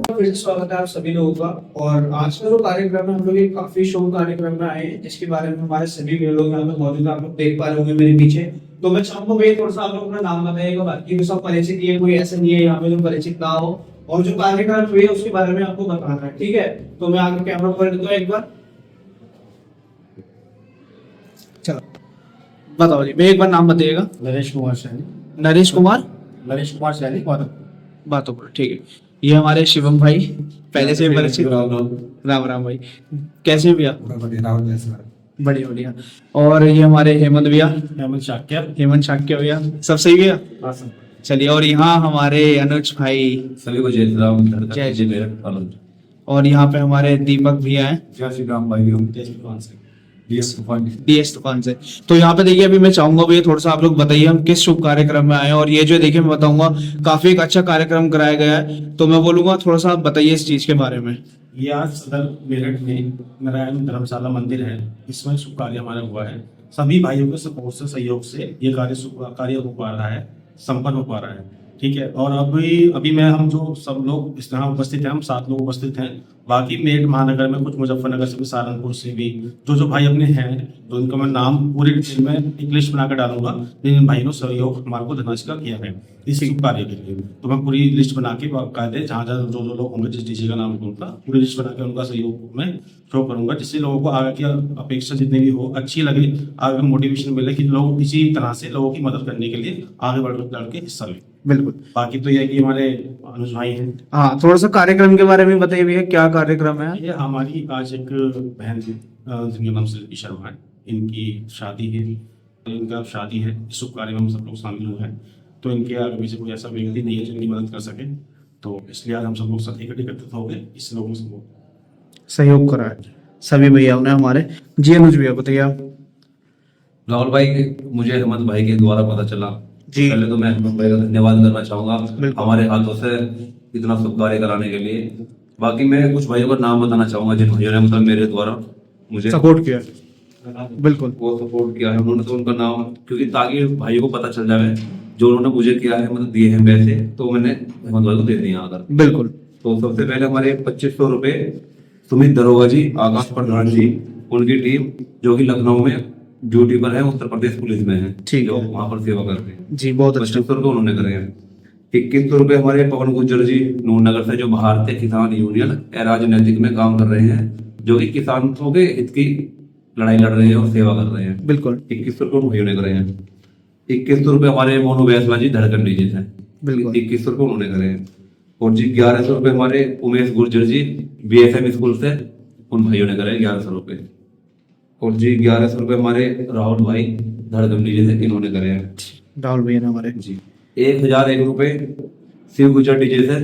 फिर से स्वागत है आप सभी लोगों का। और आज का जो कार्यक्रम है, हम लोग एक काफी शुभ कार्यक्रम में आए हैं, जिसके बारे में हमारे सभी लोग यहाँ पे मौजूद हैं। आप लोग देख पा रहे होंगे मेरे पीछे। तो मैं चाहूंगा भैया थोड़ा सा आप लोग अपना नाम बताइएगा, बाकी सब परिचित है, कोई ऐसा नहीं है यहाँ पे जो परिचित ना हो, और जो कार्यक्रम हुए उसके बारे में आपको बताना है, ठीक है। तो मैं आगे कैमरा कर देता हूँ एक बार। चलो बताओ जी, मैं एक बार नाम बताइएगा। नरेश कुमार सैनी। नरेश कुमार सैनी बातों पर, ठीक है। ये हमारे शिवम भाई, पहले से परिचित। राम राम भाई, कैसे भैया? बढ़िया बढ़िया। और ये हमारे हेमंत भैया, हेमंत शाक्य भैया, सब सही भैया? चलिए, और यहाँ हमारे अनुज भाई, सभी को जय श्री राम। जय जय मेरे। और यहाँ पे हमारे दीपक भैया हैं, जय श्री राम भाई। डीएस दुकान से। तो यहाँ पे देखिए, अभी मैं चाहूंगा भैया थोड़ा सा आप लोग बताइए हम किस शुभ कार्यक्रम में आए हैं। और ये जो देखिए मैं बताऊंगा, काफी एक अच्छा कार्यक्रम कराया गया है, तो मैं बोलूंगा थोड़ा सा आप बताइए इस चीज के बारे में। ये आज सदर मेरठ में नारायण धर्मशाला मंदिर है, इसमें शुभ कार्य हमारा हुआ है। सभी भाइयों के सपोर्ट से, सहयोग से ये कार्य हो पा रहा है, संपन्न हो पा रहा है, ठीक है। और अभी मैं हम जो सब लोग इस तरह उपस्थित हैं, हम 7 लोग उपस्थित हैं। बाकी मेरठ महानगर में कुछ मुजफ्फरनगर से भी, सहारनपुर से भी जो भाई अपने हैं, तो इनका मैं नाम पूरी डिटेल में एक लिस्ट बनाकर डालूंगा, जिन भाइयों ने सहयोग हमारे को धनराशि का किया है इस शुभ कार्य के लिए। तो मैं पूरी लिस्ट बना के बाकायदे जहाँ जहाँ जो लोग होंगे, जिस डीजे का नाम उनका पूरी लिस्ट बना के उनका सहयोग मैं शो करूंगा, जिससे लोगों को आगे की अपेक्षा जितनी भी हो अच्छी लगे, आगे मोटिवेशन मिले कि लोग इसी तरह से लोगों की मदद करने के लिए आगे बढ़ के हिस्सा लें। बिल्कुल। बाकी तो यह कि हमारे अनुज भाई हैं। हाँ, थोड़ा सा कार्यक्रम के बारे में बताइए भैया, क्या कार्यक्रम है? ये हमारी आज एक बहन जिनका नाम शिल्पी शर्मा है, इनकी शादी है, इनका शादी है, इस शुभ कार्य में हम सब लोग शामिल हुए हैं। तो इनके आगे पीछे कोई ऐसा व्यक्ति नहीं है जिनकी मदद कर सके, तो इसलिए आज हम सब लोग साथ एकत्रित हो गए, इस लोगों से सहयोग करा है सभी भैया ने हमारे। जी अनुज भैया बताइए आप। राहुल भाई, मुझे हेमंत भाई के द्वारा पता चला जी। पहले तो मैं हेमंत भाई का धन्यवाद करना चाहूंगा हमारे हाथों से इतना शुभ कार्य कराने के लिए। बाकी मैं कुछ भाइयों का नाम बताना चाहूंगा जिन भाइयों ने मतलब मेरे द्वारा मुझे सपोर्ट किया। बिल्कुल, वो सपोर्ट किया है उन्होंने, तो उनका नाम, क्योंकि ताकि भाइयों को पता चल जाए जो उन्होंने मुझे किया है, मतलब दिए हैं पैसे, तो मैंने हेमंत भाई को दे दिए आकर। बिल्कुल। तो सबसे पहले हमारे 2500 रुपए सुमित दरोगा जी, आकाश प्रधान जी, उनकी टीम जो कि लखनऊ में ड्यूटी पर है, उत्तर प्रदेश पुलिस में है, ठीक जो है, वहां पर सेवा करते हैं जी बहुत अच्छा। 2500 रुपए उन्होंने करे हैं। 2100 रुपए हमारे पवन गुज्जर जी नूरनगर से, जो भारतीय किसान यूनियन राजनीतिक में काम कर रहे हैं, जो कि किसानों के हित की लड़ाई लड़ रहे हैं और सेवा कर रहे हैं। बिल्कुल। 2100 रुपए भाइयों ने करे हैं। 2100 रुपए हमारे मोनू बैसला जी धड़कन डीजे से, बिल्कुल। 2100 रुपए उन्होंने करे हैं। और जी 1100 रुपए हमारे उमेश गुर्जर जी बीएसएम स्कूल से, उन भाइयों ने करे 1100 रुपए। और जी 1100 रुपए हमारे राहुल भाई धड़कन डीजे से, इन्होंने करे हैं। राहुल भैया ने हमारे जी 1001 रुपए शिव गुजर डीजे से,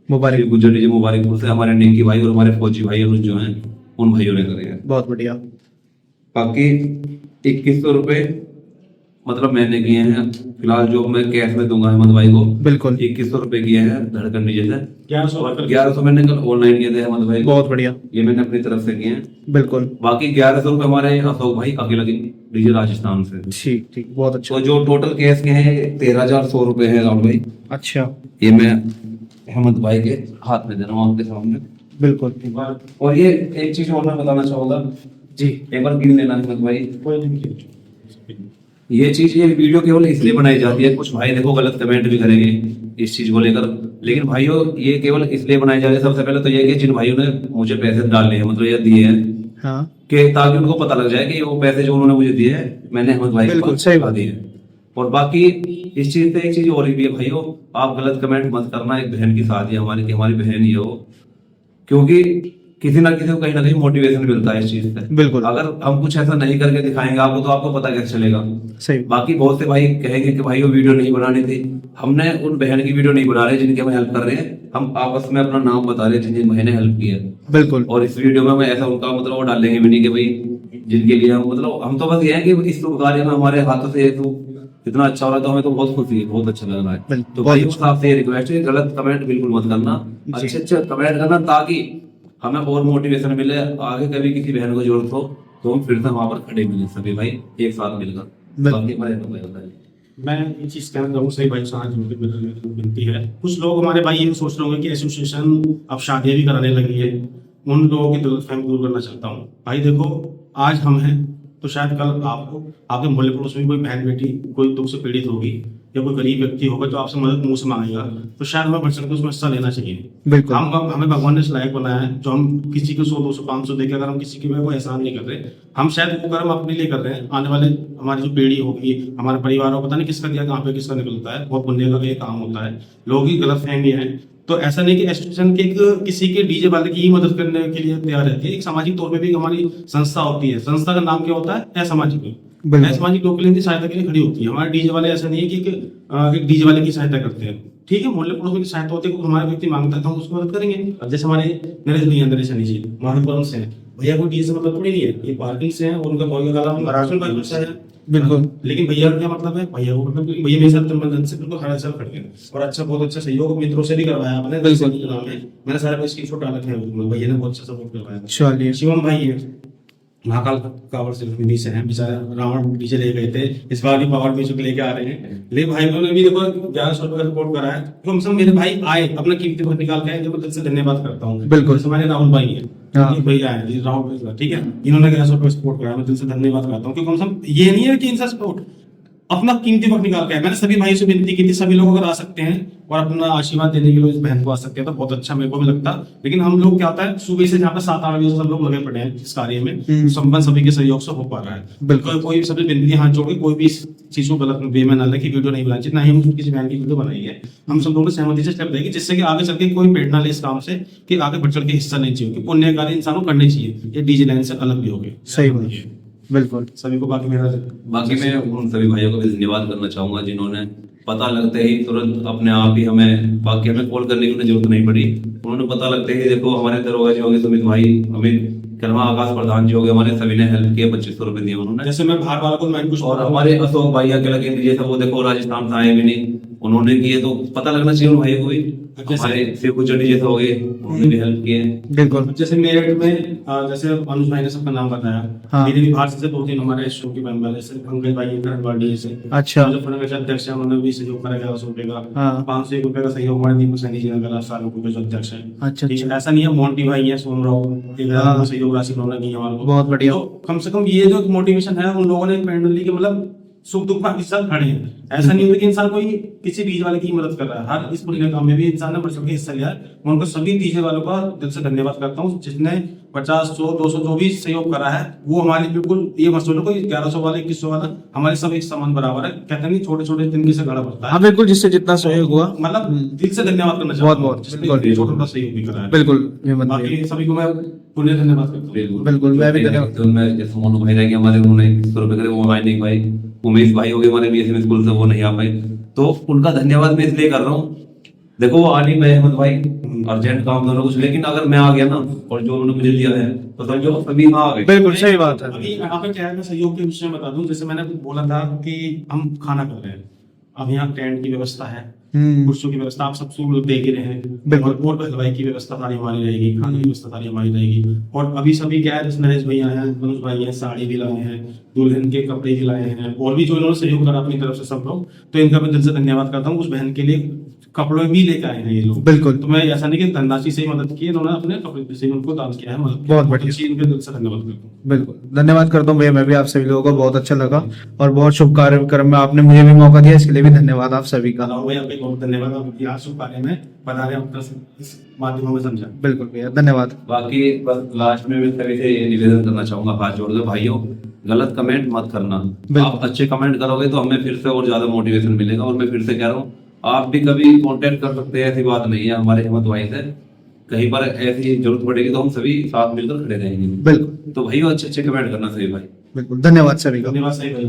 मुबारक। शिव गुजर डीजे मुबारकपुर से, हमारे निकी भाई और हमारे फौजी भाई अनुज जो हैं, उन भाइयों ने करे हैं। बहुत बढ़िया। बाकी 2100 रुपए मतलब मैंने किए हैं, फिलहाल जो मैं कैश में दूंगा हेमंत भाई को। बिल्कुल। 2100 रुपए किए हैं धड़कन डीजे से। 1100 मैंने कल ऑनलाइन किए थे हेमंत भाई को, बहुत बढ़िया। ये मैंने अपनी तरफ से किए हैं। बिल्कुल। बाकी 1100 रुपए हमारे अशोक भाई अकेला डीजे राजस्थान से। ठीक ठीक, बहुत अच्छा। तो जो टोटल कैश के हैं 13,100 रुपए है राहुल भाई। अच्छा, ये मैं हेमंत भाई के हाथ में दे रहा हूँ आपके सामने। बिल्कुल। और ये एक चीज और मैं बताना चाहूंगा जी, एक बार गिन लेना हेमंत भाई। कोई नहीं। ये वीडियो केवल इसलिए बनाई जाती है, कुछ भाई देखो गलत कमेंट भी करेंगे इस चीज को लेकर, लेकिन भाइयों ये केवल इसलिए बनाई जा रही है, सबसे पहले तो ये कि जिन भाइयों ने मुझे पैसे डाले हैं, मतलब ये दिए हैं, हाँ, कि ताकि उनको पता लग जाए कि वो पैसे जो उन्होंने मुझे दिए हैं मैंने हेमंत भाई बिल्कुल को सही बात दिए हैं। और बाकी इस चीज से एक चीज और भी है भाइयों, आप गलत कमेंट मत करना। एक बहन की शादी है हमारी, कि हमारी बहन ही हो, क्योंकि किसी ना किसी को कहीं ना कहीं मोटिवेशन मिलता है इस चीज से। बिल्कुल। अगर हम कुछ ऐसा नहीं करके दिखाएंगे आपको, तो आपको पता कैसे चलेगा। सही। बाकी बहुत से भाई कहेंगे कि भाई वो वीडियो नहीं बनानी थी, हमने उन बहन की वीडियो नहीं बना रहे जिनके हम हेल्प कर रहे हैं, हम आपस में अपना नाम बता रहे हैं जिन जिन भाई ने हेल्प किया है। बिल्कुल। और इस वीडियो में मैं ऐसा उनका मतलब वो डालेंगे भी नहीं कि भाई जिनके लिए हम, मतलब हम तो बस ये है कि इस शुभ कार्य में हमारे हाथों से तो इतना अच्छा हो रहा है, तो हमें तो बहुत खुशी है, बहुत अच्छा लग रहा है। तो भाई आपसे ये रिक्वेस्ट है, गलत कमेंट बिल्कुल मत करना, अच्छे अच्छे कमेंट करना, ताकि हमें और मोटिवेशन मिले, आगे कभी किसी बहन को जरूरत हो तो हम फिर से वहां पर खड़े मिले सभी भाई एक साथ मिलकर। मैं ये चीज कहना चाहूँगा सही भाई साहब जी की विनती है। कुछ लोग हमारे भाई ये सोच रहे होंगे कि एसोसिएशन अब शादियां भी कराने लगी है, उन लोगों की गलतफहमी दूर करना चाहता हूँ। भाई देखो, आज हम हैं तो शायद कल आपको आपके मोहल्ले पड़ोस में कोई बहन बेटी कोई दुख से पीड़ित होगी या कोई गरीब व्यक्ति होगा जो आपसे मदद मुंह से मांगेगा, तो शायद हमें बढ़ चढ़ के उसमें हिस्सा लेना चाहिए। बिल्कुल। हमें भगवान ने इस लायक बनाया है जो हम किसी को 100 200 500 देके अगर हम किसी के कोई एहसान नहीं कर रहे, हम शायद वो कर्म अपने लिए कर रहे हैं। आने वाले हमारी जो पीढ़ी होगी, हमारे परिवार को पता नहीं किसका दिया कहाँ पे किसका निकलता है, बहुत पुण्य का ये काम होता है। लोगों की गलतफहमी है, तो ऐसा नहीं कि एसोसिएशन के किसी के डीजे वाले की ही मदद करने के लिए तैयार रहती है। एक सामाजिक तौर पे भी हमारी संस्था होती है, संस्था का नाम क्या होता है? असामाजिक। असामाजिक लोगों के लिए सहायता के लिए खड़ी होती है। हमारे डीजे वाले ऐसा नहीं है कि एक डीजे वाले की सहायता करते हैं, ठीक है, मोहल्ले पड़ोस में की सहायता होती है। हमारा व्यक्ति मांगता है तो हम उसको मदद करेंगे। अब जैसे हमारे नरेश भैया जी महानपुरम से हैं, भैया कोई डीजे से मतलब थोड़ी नहीं है, ये पार्किंग से है और उनका कोई राशन पार्किंग से है। बिल्कुल। लेकिन भैया क्या मतलब है, भैया को मतलब भैया मेरे साथ तनमन से बिल्कुल हर साल खड़े हैं और अच्छा बहुत अच्छा सहयोग मित्रों से भी करवाया आपने। बिल्कुल। मैंने सारे पे स्क्रीनशॉट डाला था, भैया ने बहुत अच्छा सपोर्ट करवाया। चलिए। शिवम भाई है महाकाल कावड़ से से हैं, बेचारे रावण डीजे ले गए थे, इस बार भी पावर म्यूजिक लेके आ रहे हैं। लेकिन भाई ने भी देखो 1100 रुपए का सपोर्ट करा है। कम से कम मेरे भाई आए अपना कीमती वक्त निकाल के आए, जो दिल से धन्यवाद करता हूँ। बिल्कुल। हमारे राहुल भाई है, भैया है राहुल, ठीक है, इन्होंने 1100 रुपए सपोर्ट कराया, मैं दिल से धन्यवाद करता हूँ। क्योंकि कम से कम ये नहीं है कि इनसे सपोर्ट अपना कीमती वक्त निकाल के आए। मैंने सभी भाई से विनती की थी, सभी लोग अगर आ सकते हैं और अपना आशीर्वाद देने के लिए इस बहन को आ सकते हैं तो बहुत अच्छा मेरे को भी लगता। लेकिन हम लोग क्या होता है, सुबह से जहाँ पे 7-8 बजे सब लोग लगे पड़े हैं इस कार्य में, संबंध सभी के सहयोग से हो पा रहा है। बिल्कुल। कोई सभी विनती हाथ जोड़ के कोई भी इस चीज को गलत वे में न ले कि वीडियो नहीं बनानी चाहिए, ना ही हम किसी बहन की वीडियो बनाई है। हम सब लोगों ने सहमति से स्टेप लेंगे जिससे कि आगे चल के कोई प्रेरणा ले इस काम से कि आगे बढ़ चढ़ के हिस्सा नहीं चाहिए, कि पुण्य कार्य इंसानों को करने चाहिए, ये डीजे लाइन से अलग भी हो गए। सही बात है। बिल्कुल। सभी को बाकी मैं उन सभी भाइयों को भी धन्यवाद करना चाहूंगा जिन्होंने पता लगते ही तुरंत अपने आप ही हमें, बाकी हमें कॉल करने की जरूरत नहीं पड़ी, उन्होंने पता लगते ही देखो हमारे दरोगा जी हो गए, सुमित भाई, अमित कर्मा, आकाश प्रधान जी हो गए, हमारे सभी ने हेल्प किया। 2500 रुपए दिए उन्होंने। जैसे मैं बाहर वाला को मैं कुछ, और हमारे अशोक भाई अकेला केंद्र जैसा वो देखो राजस्थान से आए भी नहीं, उन्होंने किए, तो पता लगना चाहिए उन भाई को भी। हमारे शिव गुजरी जैसे हो गए, उन्होंने भी हेल्प किए। बिल्कुल। जैसे मेरठ में जैसे अनुज भाई ने सबका नाम बताया, मेरे भी बाहर से 2-3 हमारे शो के मेंबर जैसे पंकज भाई इंटरवर्ल्ड से, अच्छा, जो फनगज अध्यक्ष है, उन्होंने भी सहयोग करा 1100 रुपए का, 501 रुपए का सहयोग हमारे दीपक सैनी जी ने करा, सालों के जो अध्यक्ष है। अच्छा, ऐसा नहीं है, मोंटी भाई है, सोमराव, 1000 सहयोग राशि उन्होंने दी हमारे को। बहुत बढ़िया। तो कम से कम ये जो मोटिवेशन है उन लोगों ने पेंडली के मतलब सुख दुख में साथ खड़े हैं। ऐसा नहीं होता कि इंसान कोई किसी डीजे वाले की मदद कर रहा है, हर इस पुण्य काम में भी इंसान ने बढ़ चढ़ के हिस्सा लिया है। मैं उनको सभी डीजे वालों का दिल से धन्यवाद करता हूँ, जिसने 50, 100, 200 जो भी सहयोग करा है वो हमारे बिल्कुल ये मत सोचो कोई 1100 वाला 2100 वाला, हमारे सब एक समान बराबर है। कहते नहीं छोटे छोटे तिनके से घड़ा पड़ता है। हाँ बिल्कुल, जिससे जितना सहयोग हुआ मतलब दिल से धन्यवाद करना चाहता हूँ, बहुत छोटा छोटा सहयोग भी करा है। बिल्कुल, बाकी सभी को मैं पुण्य धन्यवाद करता हूँ। बिल्कुल, मैं भी धन्यवाद। मैं जैसे मोनू भाई रह गए हमारे, उन्होंने 100 रुपए करे, वो आए नहीं भाई। उमेश भाई हो गए हमारे बीएसएम स्कूल से, वो नहीं आ पाए, तो उनका धन्यवाद मैं इसलिए कर रहा हूँ। देखो वो आनी मैं अहमद भाई अर्जेंट काम दोनों कुछ, लेकिन अगर मैं आ गया ना और जो उन्होंने मुझे दिया है तो समझो सभी आ गए। बिल्कुल सही बात है। अभी आपको क्या है, मैं सहयोग के विषय में बता दूं, जैसे मैंने बोला था कि हम खाना कर रहे हैं, अब यहाँ टेंट की व्यवस्था है, कुर्सियों की व्यवस्था आप सब लोग देख ही रहे हैं, और हलवाई की व्यवस्था सारी हमारी रहेगी, खाने की व्यवस्था सारी हमारी रहेगी। और अभी सभी क्या है, जैसे नरेश भैया हैं, मनोज भाई हैं, साड़ी भी लाए हैं, दुल्हन के कपड़े भी लाए हैं, और भी जो इन्होंने सहयोग करा अपनी तरफ से सब लोग, तो इनका मैं दिल से धन्यवाद करता हूँ। उस बहन के लिए कपड़े भी लेकर आए हैं ये लोग। बिल्कुल। तो मैं ऐसा नहीं कि धनराशि से ही मदद की, इन्होंने अपने कपड़े से उनको दान किया है, बहुत बढ़िया, इनके दिल से धन्यवाद करता हूँ। बिल्कुल धन्यवाद करता हूँ भैया, मैं भी आप सभी लोगों को, बहुत अच्छा लगा और बहुत शुभ कार्यक्रम में आपने मुझे भी मौका दिया, इसके लिए भी धन्यवाद आप सभी का। भैया बहुत धन्यवाद, आपकी आज शुभ कार्य में बता रहे हैं इस माध्यमों में समझा। बिल्कुल भैया धन्यवाद। बाकी बस लास्ट में मैं सभी से ये निवेदन करना चाहूंगा, हाथ जोड़ दो भाइयों, गलत कमेंट मत करना। आप अच्छे कमेंट करोगे तो हमें फिर से और ज्यादा मोटिवेशन मिलेगा। और मैं फिर से कह रहा हूँ, आप भी कभी कांटेक्ट कर सकते हैं, ऐसी बात नहीं है हमारे अहमद भाई से। कहीं पर ऐसी जरूरत पड़ेगी तो हम सभी साथ मिलकर खड़े रहेंगे। बिल्कुल। तो भाई अच्छे अच्छे कमेंट करना सही भाई। बिल्कुल, धन्यवाद सभी का। धन्यवाद सही भाई।